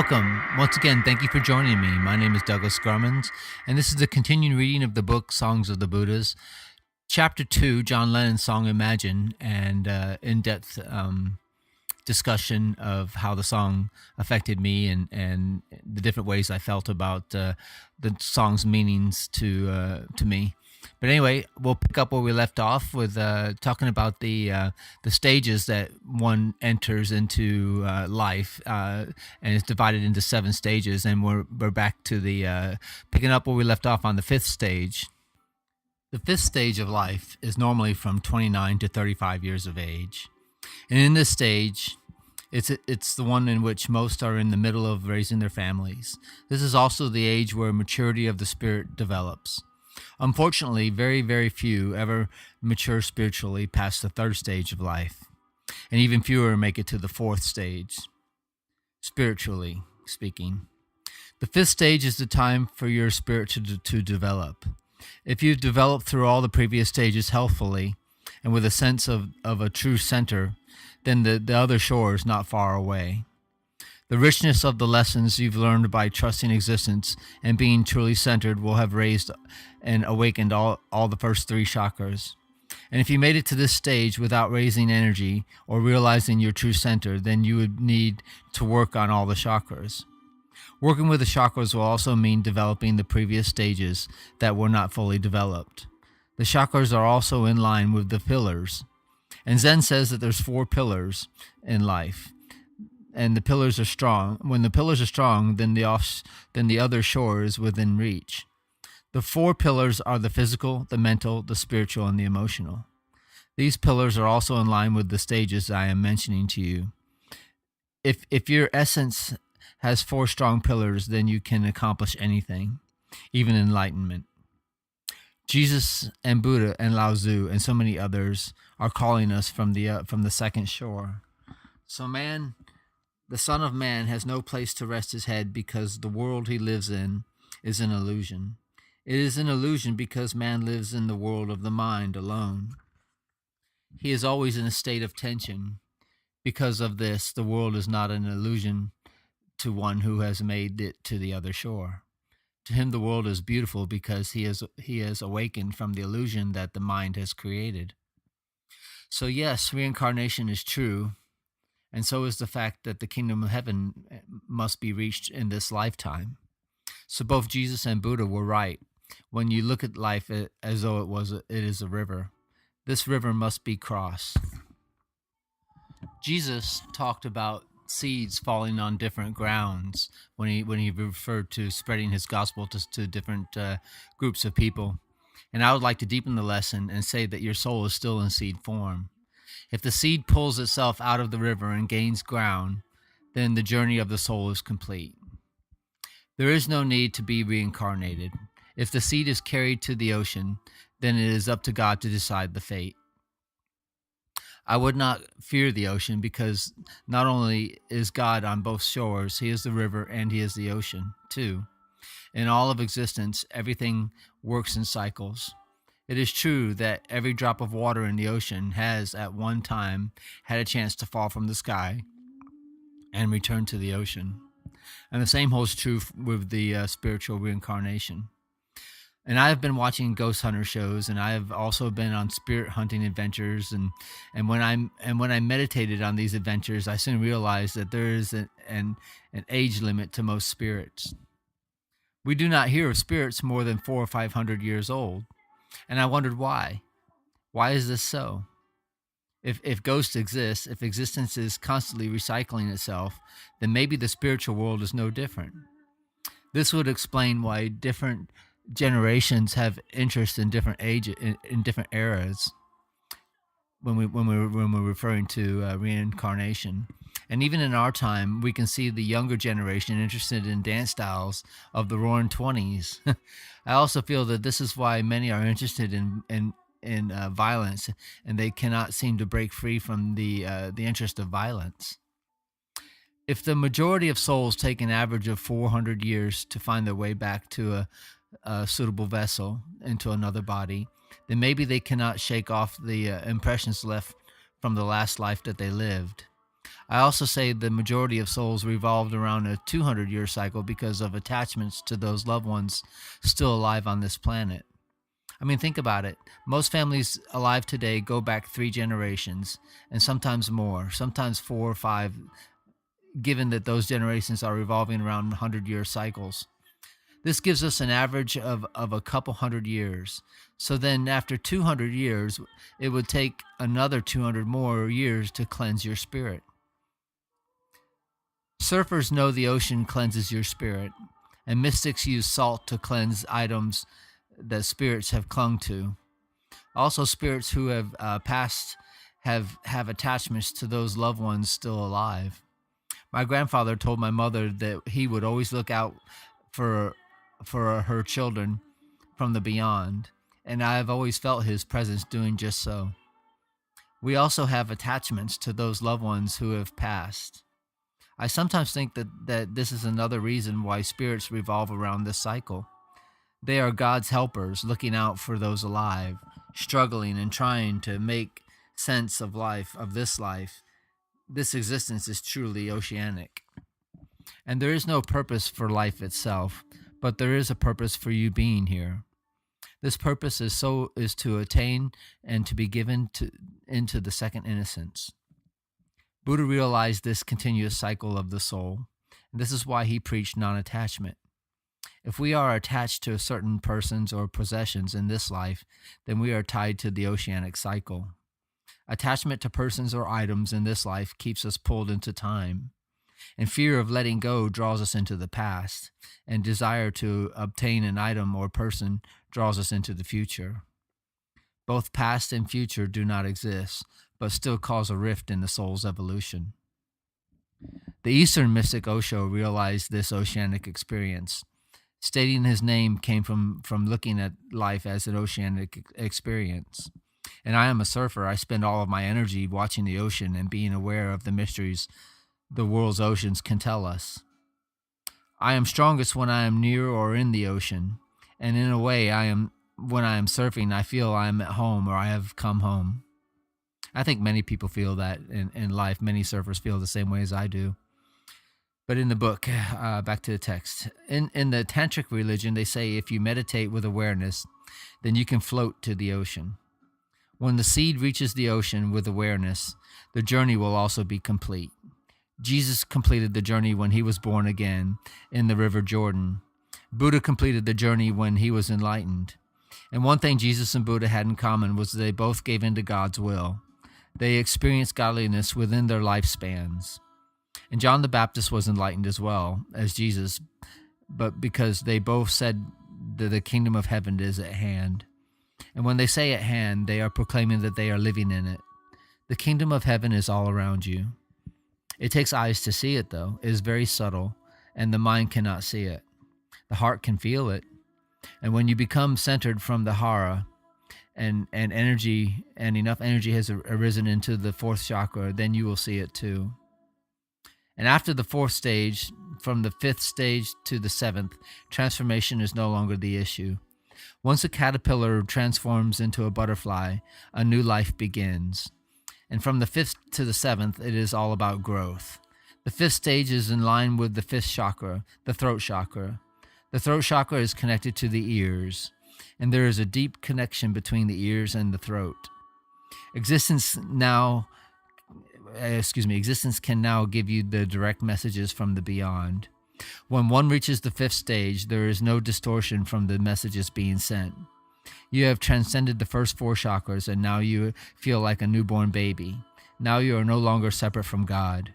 Welcome. Once again, thank you for joining me. My name is Douglas Garmans, and this is the continuing reading of the book Songs of the Buddhas, Chapter 2, John Lennon's song Imagine, and in-depth discussion of how the song affected me and the different ways I felt about the song's meanings to me. But anyway, we'll pick up where we left off with talking about the stages that one enters into life, and it's divided into 7 stages. And we're back to the picking up where we left off on the 5th stage. The 5th stage of life is normally from 29 to 35 years of age, and in this stage, it's the one in which most are in the middle of raising their families. This is also the age where maturity of the spirit develops. Unfortunately, very, very few ever mature spiritually past the 3rd stage of life, and even fewer make it to the 4th stage, spiritually speaking. The 5th stage is the time for your spirit to develop. If you've developed through all the previous stages healthfully and with a sense of a true center, then the other shore is not far away. The richness of the lessons you've learned by trusting existence and being truly centered will have raised and awakened all the first 3 chakras. And if you made it to this stage without raising energy or realizing your true center, then you would need to work on all the chakras. Working with the chakras will also mean developing the previous stages that were not fully developed. The chakras are also in line with the pillars. And Zen says that there's 4 pillars in life. And the pillars are strong. When the pillars are strong, then the other shore is within reach. The 4 pillars are the physical, the mental, the spiritual, and the emotional. These pillars are also in line with the stages I am mentioning to you. If your essence has 4 strong pillars, then you can accomplish anything, even enlightenment. Jesus and Buddha and Lao Tzu and so many others are calling us from the 2nd shore. So man, the Son of Man has no place to rest his head because the world he lives in is an illusion. It is an illusion because man lives in the world of the mind alone. He is always in a state of tension. Because of this, the world is not an illusion to one who has made it to the other shore. To him, the world is beautiful because he has awakened from the illusion that the mind has created. So yes, reincarnation is true. And so is the fact that the kingdom of heaven must be reached in this lifetime. So both Jesus and Buddha were right when you look at life as though it is a river. This river must be crossed. Jesus talked about seeds falling on different grounds when he referred to spreading his gospel to different groups of people. And I would like to deepen the lesson and say that your soul is still in seed form. If the seed pulls itself out of the river and gains ground, then the journey of the soul is complete. There is no need to be reincarnated. If the seed is carried to the ocean, then it is up to God to decide the fate. I would not fear the ocean because not only is God on both shores, he is the river and he is the ocean too. In all of existence, everything works in cycles. It is true that every drop of water in the ocean has, at one time, had a chance to fall from the sky and return to the ocean. And the same holds true with the spiritual reincarnation. And I have been watching ghost hunter shows, and I have also been on spirit hunting adventures. And when I meditated on these adventures, I soon realized that there is an age limit to most spirits. We do not hear of spirits more than 400 or 500 years old. And I wondered why. Why is this so? If ghosts exist, if existence is constantly recycling itself, then maybe the spiritual world is no different. This would explain why different generations have interest in different ages, in different eras, when we're referring to reincarnation. And even in our time, we can see the younger generation interested in dance styles of the roaring 20s. I also feel that this is why many are interested in violence, and they cannot seem to break free from the interest of violence. If the majority of souls take an average of 400 years to find their way back to a suitable vessel into another body, then maybe they cannot shake off the impressions left from the last life that they lived. I also say the majority of souls revolved around a 200-year cycle because of attachments to those loved ones still alive on this planet. I mean, think about it. Most families alive today go back 3 generations, and sometimes more, sometimes 4 or 5, given that those generations are revolving around 100-year cycles. This gives us an average of a couple hundred years. So then after 200 years, it would take another 200 more years to cleanse your spirit. Surfers know the ocean cleanses your spirit, and mystics use salt to cleanse items that spirits have clung to. Also, spirits who have passed have attachments to those loved ones still alive. My grandfather told my mother that he would always look out for her children from the beyond, and I have always felt his presence doing just so. We also have attachments to those loved ones who have passed. I sometimes think that this is another reason why spirits revolve around this cycle. They are God's helpers looking out for those alive, struggling and trying to make sense of life, of this life. This existence is truly oceanic. And there is no purpose for life itself, but there is a purpose for you being here. This purpose is to attain and to be given into the second innocence. Buddha realized this continuous cycle of the soul, and this is why he preached non-attachment. If we are attached to certain persons or possessions in this life, then we are tied to the oceanic cycle. Attachment to persons or items in this life keeps us pulled into time, and fear of letting go draws us into the past, and desire to obtain an item or person draws us into the future. Both past and future do not exist, but still cause a rift in the soul's evolution. The Eastern mystic Osho realized this oceanic experience. Stating his name came from looking at life as an oceanic experience. And I am a surfer. I spend all of my energy watching the ocean and being aware of the mysteries the world's oceans can tell us. I am strongest when I am near or in the ocean, and in a way, when I am surfing, I feel I am at home or I have come home. I think many people feel that in life. Many surfers feel the same way as I do. But in the book, back to the text, in the tantric religion, they say if you meditate with awareness, then you can float to the ocean. When the seed reaches the ocean with awareness, the journey will also be complete. Jesus completed the journey when he was born again in the River Jordan. Buddha completed the journey when he was enlightened. And one thing Jesus and Buddha had in common was they both gave in to God's will. They experienced godliness within their lifespans. And John the Baptist was enlightened as well as Jesus, but because they both said that the kingdom of heaven is at hand. And when they say at hand, they are proclaiming that they are living in it. The kingdom of heaven is all around you. It takes eyes to see it, though. It is very subtle, and the mind cannot see it. The heart can feel it. And when you become centered from the hara, and energy, and enough energy has arisen into the 4th chakra, then you will see it too. And after the 4th stage, from the 5th stage to the 7th, transformation is no longer the issue. Once a caterpillar transforms into a butterfly, a new life begins. And from the 5th to the 7th, it is all about growth. The 5th stage is in line with the 5th chakra, the throat chakra. The throat chakra is connected to the ears, and there is a deep connection between the ears and the throat. Existence can now give you the direct messages from the beyond. When one reaches the 5th stage, there is no distortion from the messages being sent. You have transcended the first 4 chakras, and now you feel like a newborn baby. Now you are no longer separate from God.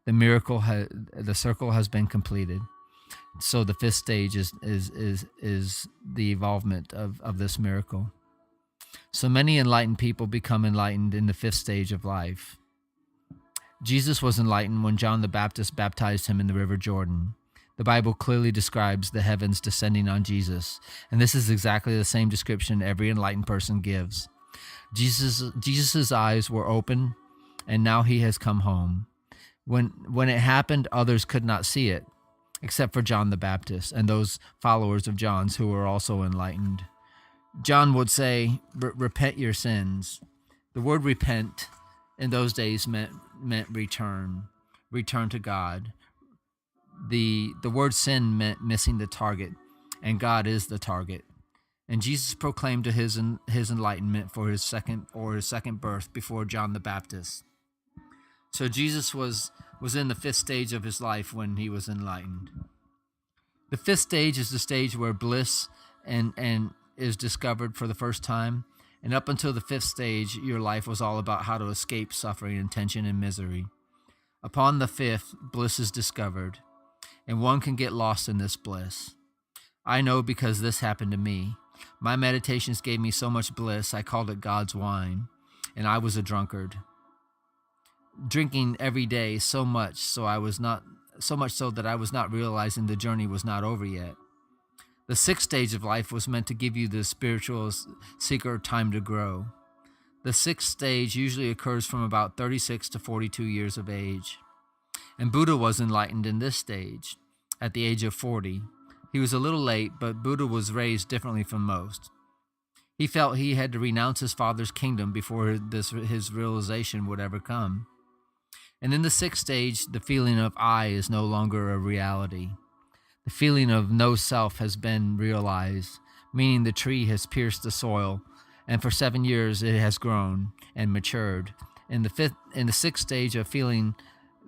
The circle has been completed. So the 5th stage is the evolvement of this miracle. So many enlightened people become enlightened in the 5th stage of life. Jesus was enlightened when John the Baptist baptized him in the River Jordan. The Bible clearly describes the heavens descending on Jesus, and this is exactly the same description every enlightened person gives. Jesus's eyes were open, and now he has come home. When it happened, others could not see it, except for John the Baptist and those followers of John's who were also enlightened. John would say, repent your sins. The word repent in those days meant return. return to God. The word sin meant missing the target, and God is the target. And Jesus proclaimed to his enlightenment for his second birth before John the Baptist. So Jesus was in the fifth stage of his life when he was enlightened. The fifth stage is the stage where bliss and is discovered for the first time. And up until the fifth stage, your life was all about how to escape suffering and tension and misery. Upon the fifth, bliss is discovered, and one can get lost in this bliss. I know because this happened to me. My meditations gave me so much bliss, I called it God's wine, and I was a drunkard. Drinking every day so much so that I was not realizing the journey was not over yet. The sixth stage of life was meant to give you the spiritual seeker time to grow. The sixth stage usually occurs from about 36 to 42 years of age. And Buddha was enlightened in this stage, at the age of 40. He was a little late, but Buddha was raised differently from most. He felt he had to renounce his father's kingdom before his realization would ever come. And in the sixth stage, the feeling of I is no longer a reality. The feeling of no self has been realized, meaning the tree has pierced the soil, and for 7 years it has grown and matured. In the sixth stage of feeling,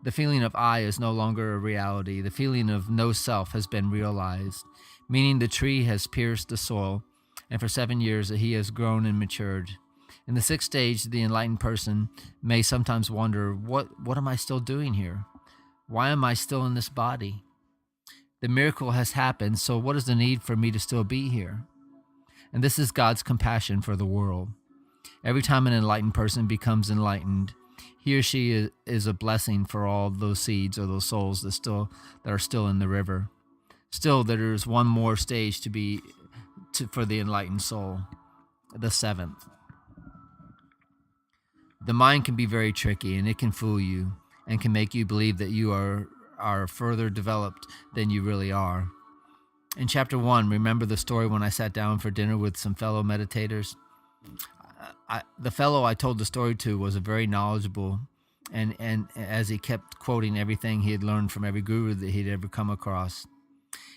the feeling of I is no longer a reality. The feeling of no self has been realized, meaning the tree has pierced the soil, and for 7 years he has grown and matured. In the sixth stage, the enlightened person may sometimes wonder, what am I still doing here? Why am I still in this body? The miracle has happened, so what is the need for me to still be here? And this is God's compassion for the world. Every time an enlightened person becomes enlightened, he or she is a blessing for all those seeds or those souls that are still in the river. Still, there is one more stage for the enlightened soul, the seventh. The mind can be very tricky, and it can fool you and can make you believe that you are further developed than you really are. In chapter 1, remember the story when I sat down for dinner with some fellow meditators? The fellow I told the story to was a very knowledgeable, and as he kept quoting everything he had learned from every guru that he'd ever come across.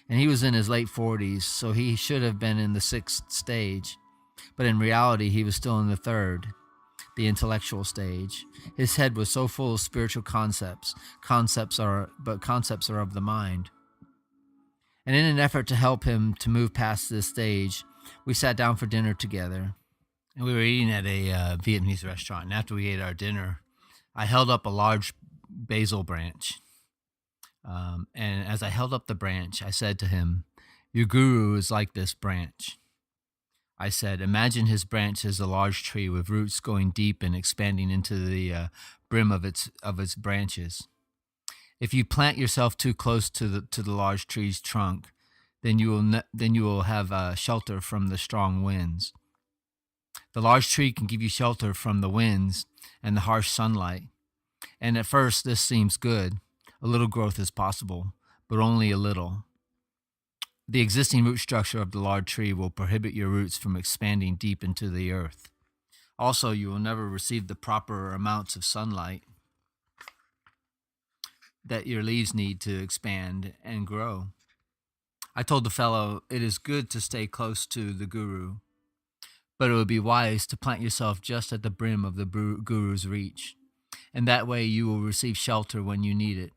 And he was in his late 40s, so he should have been in the sixth stage. But in reality, he was still in the third, the intellectual stage. His head was so full of spiritual concepts. Concepts are of the mind. And in an effort to help him to move past this stage, we sat down for dinner together. And we were eating at a Vietnamese restaurant. And after we ate our dinner, I held up a large basil branch. And as I held up the branch, I said to him, "Your guru is like this branch." I said, "Imagine his branch as a large tree with roots going deep and expanding into the brim of its branches. If you plant yourself too close to the large tree's trunk, then you will have shelter from the strong winds. The large tree can give you shelter from the winds and the harsh sunlight. And at first, this seems good. A little growth is possible, but only a little. The existing root structure of the large tree will prohibit your roots from expanding deep into the earth. Also, you will never receive the proper amounts of sunlight that your leaves need to expand and grow." I told the fellow, "It is good to stay close to the guru, but it would be wise to plant yourself just at the brim of the guru's reach. And that way you will receive shelter when you need it,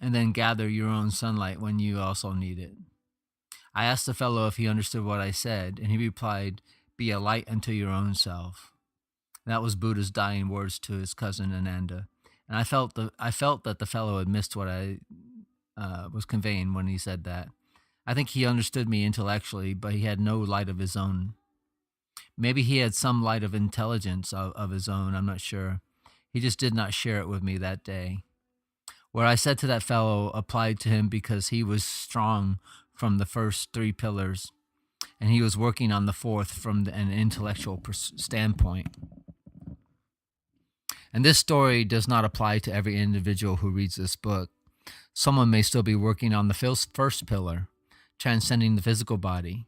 and then gather your own sunlight when you also need it." I asked the fellow if he understood what I said, and he replied, "Be a light unto your own self." And that was Buddha's dying words to his cousin Ananda. And I felt that the fellow had missed what I was conveying when he said that. I think he understood me intellectually, but he had no light of his own. Maybe he had some light of intelligence of his own, I'm not sure. He just did not share it with me that day. What I said to that fellow applied to him because he was strong from the first three pillars, and he was working on the fourth from an intellectual standpoint. And this story does not apply to every individual who reads this book. Someone may still be working on the first pillar, transcending the physical body.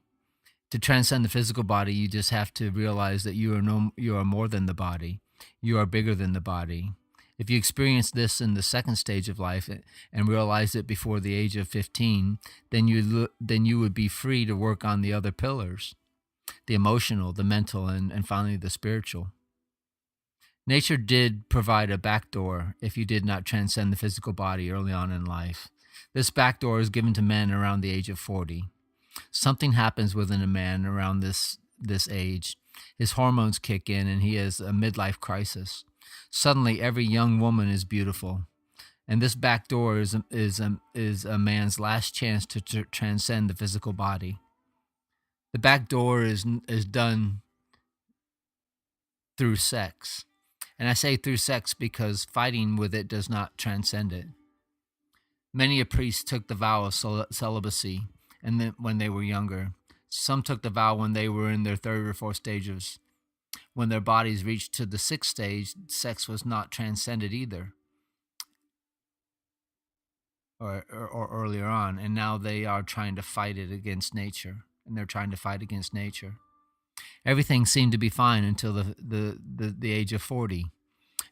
To transcend the physical body, you just have to realize that you are more than the body. You are bigger than the body. If you experience this in the second stage of life and realize it before the age of 15, then you would be free to work on the other pillars, the emotional, the mental, and finally the spiritual. Nature did provide a backdoor if you did not transcend the physical body early on in life. This backdoor is given to men around the age of 40. Something happens within a man around this age. His hormones kick in and he has a midlife crisis. Suddenly, every young woman is beautiful. And this back door is a man's last chance to transcend the physical body. The back door is done through sex. And I say through sex because fighting with it does not transcend it. Many a priest took the vow of celibacy and then when they were younger. Some took the vow when they were in their third or fourth stages. When their bodies reached to the sixth stage, sex was not transcended either, or earlier on, and now they are trying to fight it against nature, and they're trying to fight against nature. Everything seemed to be fine until the age of 40,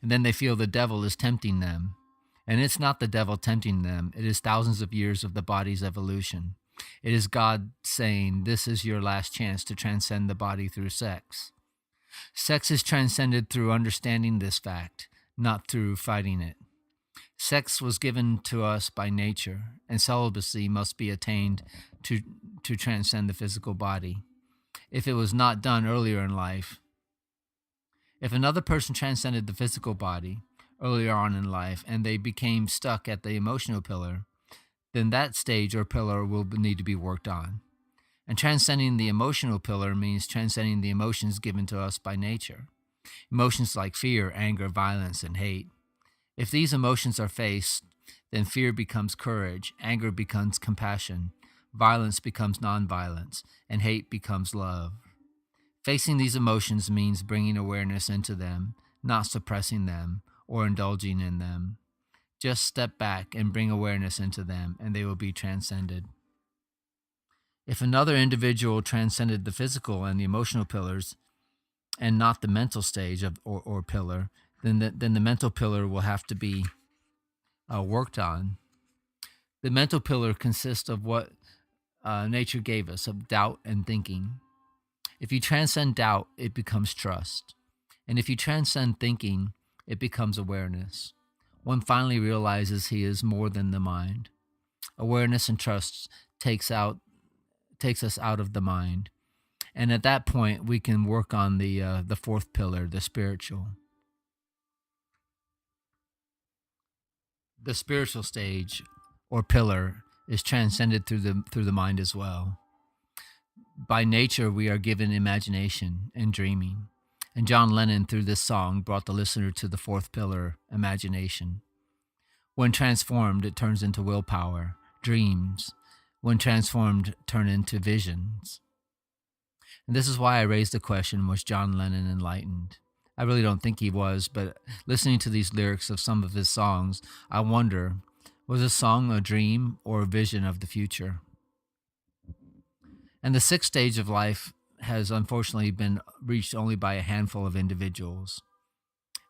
and then they feel the devil is tempting them. And it's not the devil tempting them, it is thousands of years of the body's evolution. It is God saying, this is your last chance to transcend the body through sex. Sex is transcended through understanding this fact, not through fighting it. Sex was given to us by nature, and celibacy must be attained to transcend the physical body. If it was not done earlier in life, if another person transcended the physical body earlier on in life and they became stuck at the emotional pillar, then that stage or pillar will need to be worked on. And transcending the emotional pillar means transcending the emotions given to us by nature. Emotions like fear, anger, violence, and hate. If these emotions are faced, then fear becomes courage, anger becomes compassion, violence becomes nonviolence, and hate becomes love. Facing these emotions means bringing awareness into them, not suppressing them or indulging in them. Just step back and bring awareness into them, and they will be transcended. If another individual transcended the physical and the emotional pillars, and not the mental stage or pillar, then the mental pillar will have to be worked on. The mental pillar consists of what nature gave us, of doubt and thinking. If you transcend doubt, it becomes trust. And if you transcend thinking, it becomes awareness. One finally realizes he is more than the mind. Awareness and trust takes us out of the mind. And at that point, we can work on the fourth pillar, the spiritual. The spiritual stage or pillar is transcended through the mind as well. By nature, we are given imagination and dreaming. And John Lennon, through this song, brought the listener to the fourth pillar, imagination. When transformed, it turns into willpower, dreams. When transformed, turn into visions. And this is why I raised the question, was John Lennon enlightened? I really don't think he was, but listening to these lyrics of some of his songs, I wonder, was a song a dream or a vision of the future? And the sixth stage of life has unfortunately been reached only by a handful of individuals.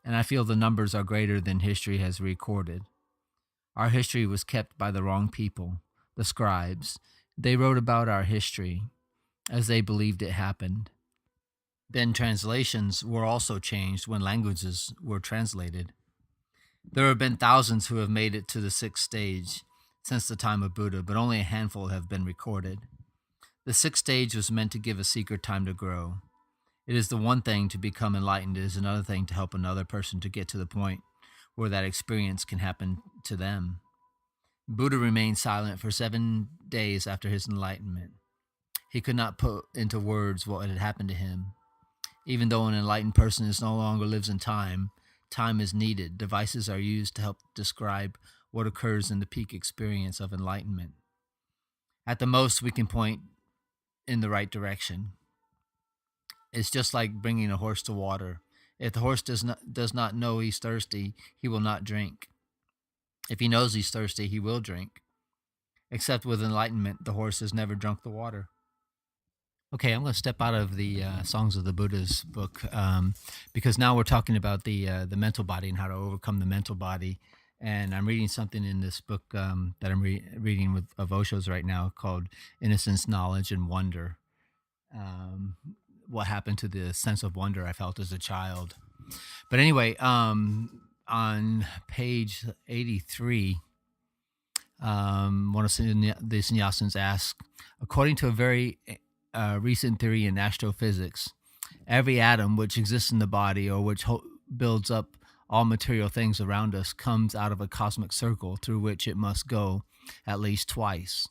And I feel the numbers are greater than history has recorded. Our history was kept by the wrong people, the scribes. They wrote about our history as they believed it happened. Then translations were also changed when languages were translated. There have been thousands who have made it to the sixth stage since the time of Buddha, but only a handful have been recorded. The sixth stage was meant to give a seeker time to grow. It is the one thing to become enlightened. It is another thing to help another person to get to the point where that experience can happen to them. Buddha remained silent for 7 days after his enlightenment. He could not put into words what had happened to him. Even though an enlightened person no longer lives in time, time is needed. Devices are used to help describe what occurs in the peak experience of enlightenment. At the most, we can point in the right direction. It's just like bringing a horse to water. If the horse does not know he's thirsty, he will not drink. If he knows he's thirsty, he will drink. Except with enlightenment, the horse has never drunk the water. Okay, I'm going to step out of the Songs of the Buddha's book because now we're talking about the mental body and how to overcome the mental body. And I'm reading something in this book that I'm reading of Osho's right now called Innocence, Knowledge, and Wonder. Um, what happened to the sense of wonder I felt as a child. But anyway, on page 83, one of the sannyasins asks, according to a very recent theory in astrophysics, every atom which exists in the body or which builds up all material things around us comes out of a cosmic circle through which it must go at least twice.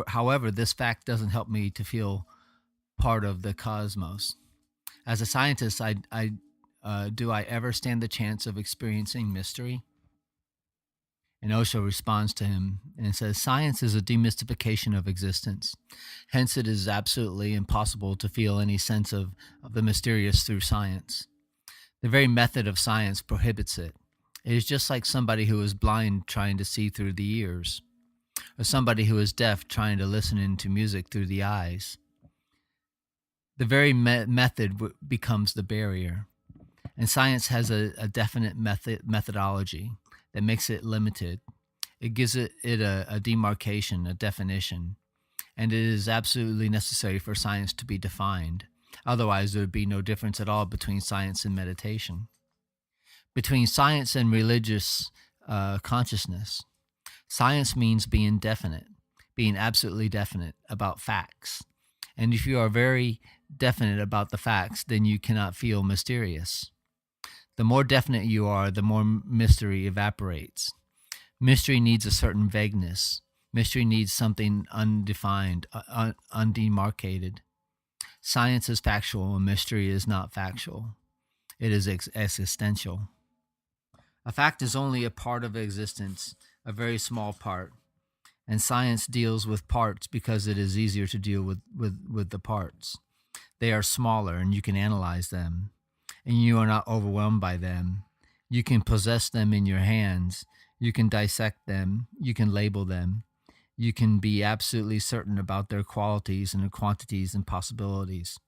However, this fact doesn't help me to feel part of the cosmos. As a scientist, do I ever stand the chance of experiencing mystery? And Osho responds to him and says, science is a demystification of existence. Hence, it is absolutely impossible to feel any sense of the mysterious through science. The very method of science prohibits it. It is just like somebody who is blind trying to see through the ears, or somebody who is deaf trying to listen into music through the eyes. The very method becomes the barrier. And science has a definite methodology that makes it limited. It gives it a demarcation, a definition, and it is absolutely necessary for science to be defined. Otherwise, there would be no difference at all between science and meditation. Between science and religious consciousness, science means being definite, being absolutely definite about facts. And if you are very definite about the facts, then you cannot feel mysterious. The more definite you are, the more mystery evaporates. Mystery needs a certain vagueness. Mystery needs something undefined, undemarcated. Science is factual and mystery is not factual. It is existential. A fact is only a part of existence, a very small part. And science deals with parts because it is easier to deal with the parts. They are smaller and you can analyze them. And you are not overwhelmed by them. You can possess them in your hands. You can dissect them. You can label them. You can be absolutely certain about their qualities and their quantities and possibilities.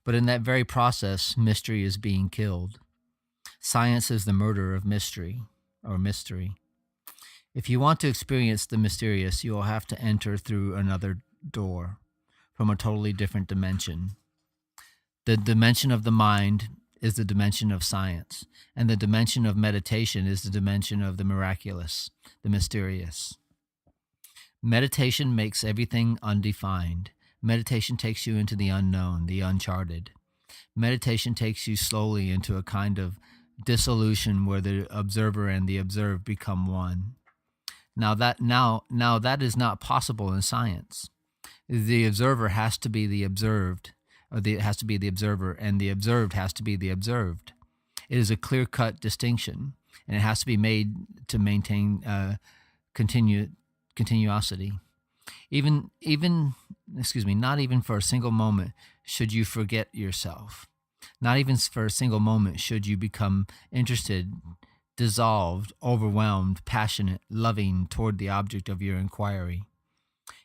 But in that very process, mystery is being killed. Science is the murder of mystery, or mystery. If you want to experience the mysterious, you will have to enter through another door, from a totally different dimension. The dimension of the mind is the dimension of science, and the dimension of meditation is the dimension of the miraculous, the mysterious. Meditation makes everything undefined. Meditation takes you into the unknown, the uncharted. Meditation takes you slowly into a kind of dissolution where the observer and the observed become one. Now that is not possible in science. The observer has to be the observed, it has to be the observer, and the observed has to be the observed. It is a clear-cut distinction, and it has to be made to maintain continuosity. Not even for a single moment should you forget yourself. Not even for a single moment should you become interested, dissolved, overwhelmed, passionate, loving toward the object of your inquiry.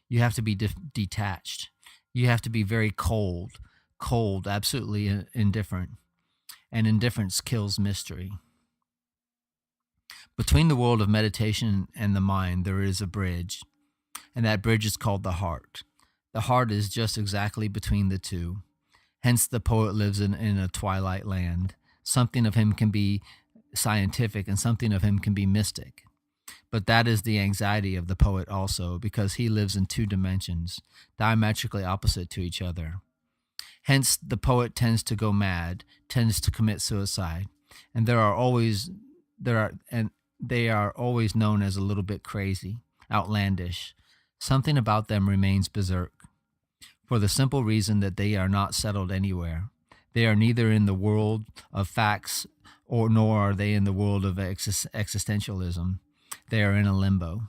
You have to be detached. You have to be very cold, absolutely indifferent. And indifference kills mystery. Between the world of meditation and the mind, there is a bridge, and that bridge is called the heart. The heart is just exactly between the two. Hence, the poet lives in a twilight land. Something of him can be scientific and something of him can be mystic. But that is the anxiety of the poet also, because he lives in two dimensions, diametrically opposite to each other. Hence, the poet tends to go mad, tends to commit suicide, and they are always known as a little bit crazy, outlandish. Something about them remains berserk, for the simple reason that they are not settled anywhere. They are neither in the world of facts nor are they in the world of existentialism. They are in a limbo.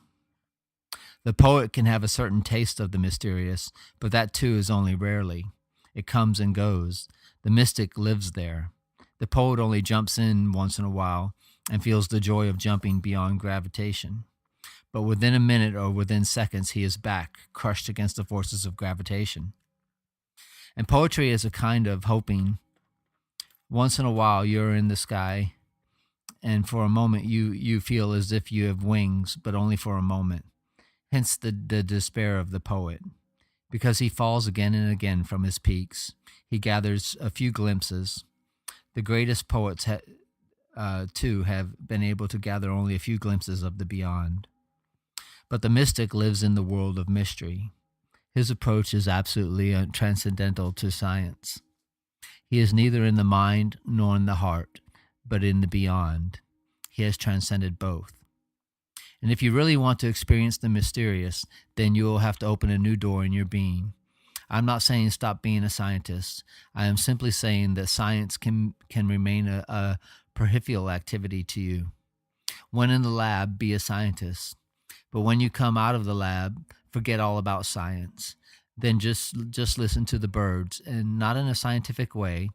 The poet can have a certain taste of the mysterious, but that too is only rarely. It comes and goes. The mystic lives there. The poet only jumps in once in a while and feels the joy of jumping beyond gravitation. But within a minute or within seconds, he is back, crushed against the forces of gravitation. And poetry is a kind of hoping. Once in a while, you're in the sky, and for a moment, you feel as if you have wings, but only for a moment. Hence the despair of the poet. Because he falls again and again from his peaks, he gathers a few glimpses. The greatest poets, too, have been able to gather only a few glimpses of the beyond. But the mystic lives in the world of mystery. His approach is absolutely transcendental to science. He is neither in the mind nor in the heart, but in the beyond. He has transcended both. And if you really want to experience the mysterious, then you will have to open a new door in your being. I'm not saying stop being a scientist. I am simply saying that science can remain a peripheral activity to you. When in the lab, be a scientist. But when you come out of the lab, forget all about science. Then just listen to the birds, and not in a scientific way.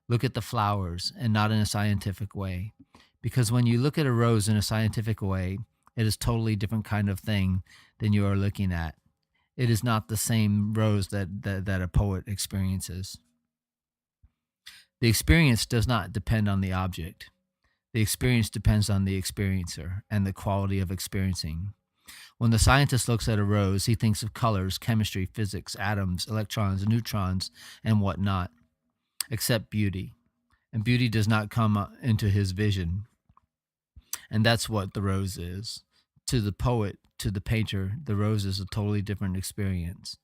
Look at the flowers, and not in a scientific way. Because when you look at a rose in a scientific way, it is a totally different kind of thing than you are looking at. It is not the same rose that a poet experiences. The experience does not depend on the object. The experience depends on the experiencer and the quality of experiencing. When the scientist looks at a rose, he thinks of colors, chemistry, physics, atoms, electrons, neutrons, and whatnot, except beauty. And beauty does not come into his vision. And that's what the rose is. To the poet, to the painter, the rose is a totally different experience.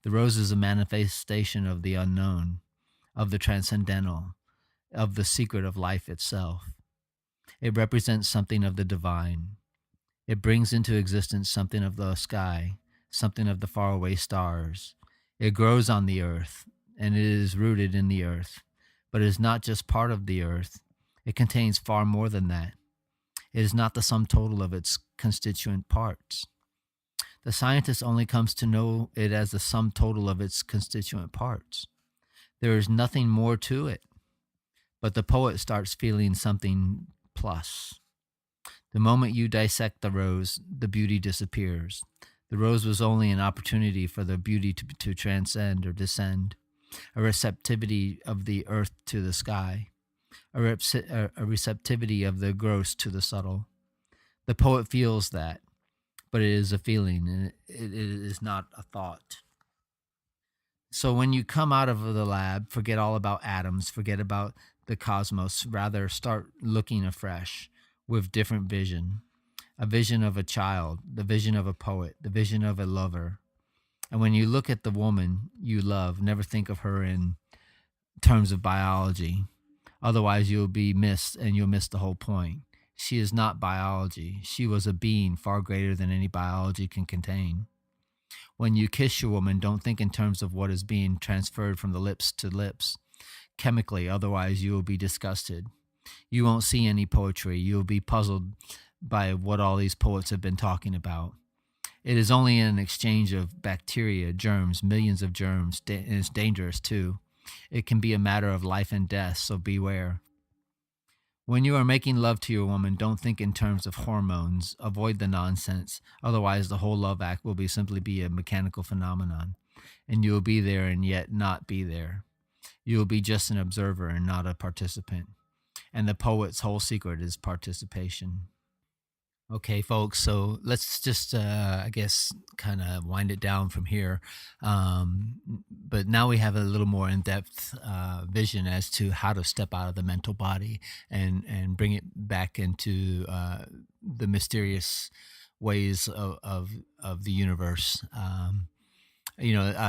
The rose is a manifestation of the unknown, of the transcendental, of the secret of life itself. It represents something of the divine. It brings into existence something of the sky, something of the faraway stars. It grows on the earth, and it is rooted in the earth. But it is not just part of the earth. It contains far more than that. It is not the sum total of its constituent parts. The scientist only comes to know it as the sum total of its constituent parts. There is nothing more to it. But the poet starts feeling something plus. The moment you dissect the rose, the beauty disappears. The rose was only an opportunity for the beauty to transcend or descend, a receptivity of the earth to the sky, a receptivity of the gross to the subtle. The poet feels that, but it is a feeling, and it is not a thought. So when you come out of the lab, forget all about atoms, forget about the cosmos, rather start looking afresh with different vision. A vision of a child, the vision of a poet, the vision of a lover. And when you look at the woman you love, never think of her in terms of biology. Otherwise, you'll be missed, and you'll miss the whole point. She is not biology. She was a being far greater than any biology can contain. When you kiss your woman, don't think in terms of what is being transferred from the lips to lips, chemically, otherwise you will be disgusted. You won't see any poetry. You'll be puzzled by what all these poets have been talking about. It is only an exchange of bacteria, germs, millions of germs, and it's dangerous too. It can be a matter of life and death, so beware. When you are making love to your woman, don't think in terms of hormones. Avoid the nonsense. Otherwise, the whole love act will simply be a mechanical phenomenon, and you will be there and yet not be there. You will be just an observer and not a participant. And the poet's whole secret is participation. Okay, folks, so let's just, I guess, kind of wind it down from here. But now we have a little more in-depth vision as to how to step out of the mental body and bring it back into the mysterious ways of the universe.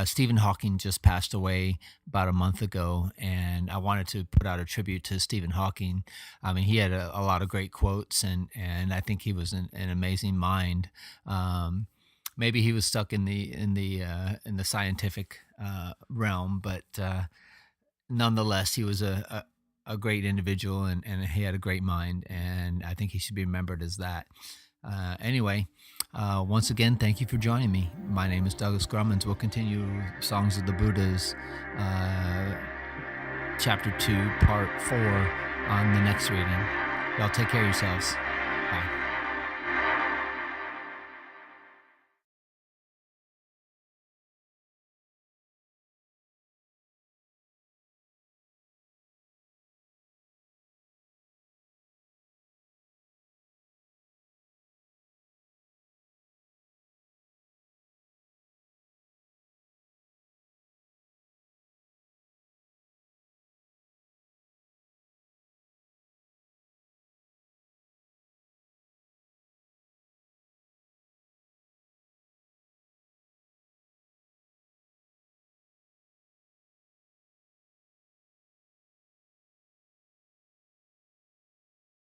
Stephen Hawking just passed away about a month ago, and I wanted to put out a tribute to Stephen Hawking. I mean, he had a lot of great quotes, and I think he was an amazing mind. Maybe he was stuck in the scientific realm, but nonetheless, he was a great individual, and he had a great mind, and I think he should be remembered as that. Anyway, once again, thank you for joining me. My name is Douglas Grummins. We'll continue Songs of the Buddhas, Chapter 2, Part 4 on the next reading. Y'all take care of yourselves. Bye.